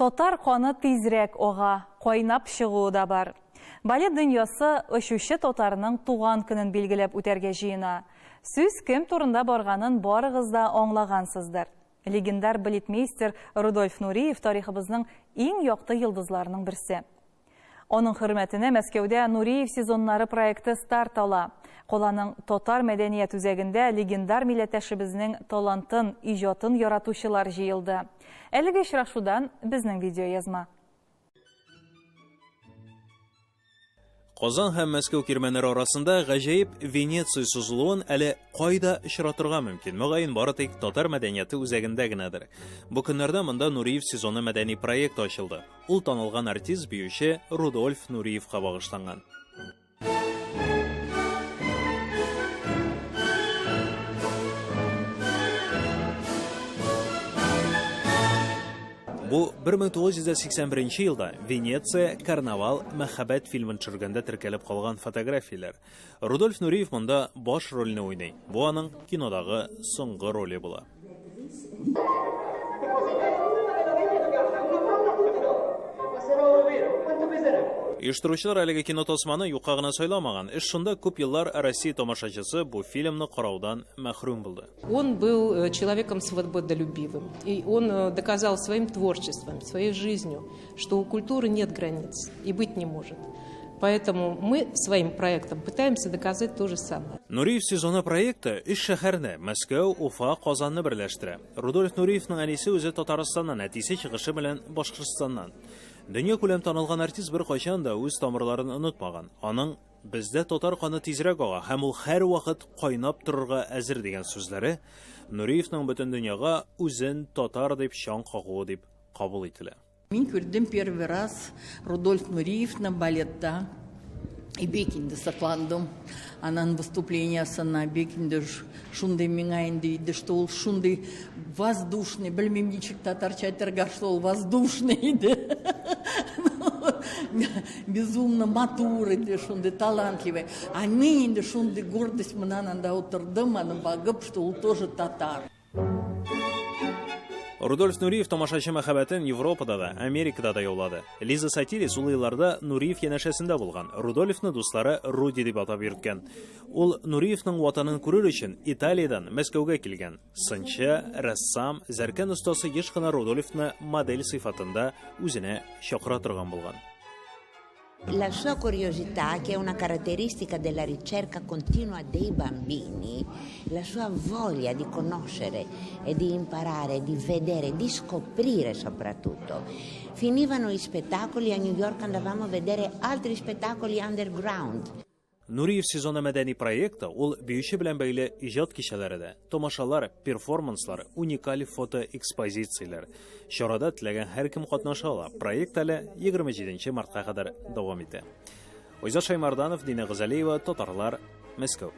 Тотар қаны тезірек оға, қойнап шығуы да бар. Балет дүниясы үшуші тотарының туған күнін белгілеп өтерге жиына. Сөз кім турында барғанын барығызда оңлағансыздар. Легендар балетмейстер Рудольф Нуриев тарихыбызның ең яқты йылдызларының бірсі. Оның хөрмәтіне Мәскәүдә Нуриев сезоннары проекты старт ала. Қоланың тотар мәдәният үзәгендә легендар милләттәшебезнең талантын, иҗатын яратучылар җыелды. Әлеге очрашудан безнең видео язма. Казан һәм Мәскәү кирмәннәре арасында гаҗәеп Венеция сузылуын әле кайда очратырга мөмкин? Мөгаен бары тик татар мәдәнияты үзәгендә генәдер. Бу көннәрдә монда Нуриев сезоны мәдәни проект ачылды. Ул танылган артист биюче Рудольф Нуриевка багышланган. Бу 1981 елда Венеция карнавал мәхәббәт фильмын төшергәндә теркәлеп калган фотографияләр. Рудольф Нуриев монда баш рольне уйный. Бу аның кинодагы соңгы роле була. Оештыручылар әлеге кино тасманы юкка гына сайламаган. Эш шунда күп еллар Россия тамашачысы бу фильмны караудан мәхрүм булды. Он был человеком свободолюбивым, и он доказал своим творчеством, своей жизнью, что у культуры нет границ и быть не может. Поэтому мы своим проектом пытаемся доказать то же самое. Нуриев сезоны проекты үч шәһәрне Мәскәү, Уфа, Казанны берләштерә. Рудольф Нуриевның әнисе үзе Татарстаннан, әтисе чыгышы белән Башкортстаннан. Дөнья күләм танылган артист бер кайчан да үз тамырларын онытмаган. Аның бездә татар каны тизрәк ага һәм ул һәр вакыт кайнап торырга әзер дигән сүзләре Нуриевның бөтен дөньяга үзен татар дип шан кагуы дип кабул ителә. Мин күрдем первый раз Рудольф Нуриев на балетта. И бекинде сакландым. Анан выступлениесына бекинде шундай миңа инде иде, что ул шундай воздушный, белмим ничек татарча әйтергә, что ул воздушный иде. Безумно матур иде, шундай талантливый. А мен инде шундай гордость менән анда утырдым, аны багып, что ул тоже татар. Рудольф Нуриев тамашачы мәхәббәтен Европада да, Америкада да яулады. Лиза Сатирис ул елларда Нуриев янәшәсендә булган. Рудольфны дуслары Руди дип атап йөрткән. Ул Нуриевның ватанын күрер өчен Италиядан Мәскәүгә килгән. Сынчы, рәссам, зәркән остасы еш кына Рудольфны модель сыйфатында үзенә чакыра торган булган. La sua curiosità, che è una caratteristica della ricerca continua dei bambini, la sua voglia di conoscere e di imparare, di vedere, di scoprire soprattutto. Finivano i spettacoli, a New York andavamo a vedere altri spettacoli underground. Нуриев сезоны мәдәни проекты ул биюче белән бәйле иҗат кичәләре дә, тамашалар, перформанслар, уникаль фотоэкспозицияләр. Чарада теләгән һәркем катнаша ала. Проект әле 27 мартка кадәр дәвам итә. Ойза Шаймарданов, Дина Гызалиева, Татарлар, Мәскәү.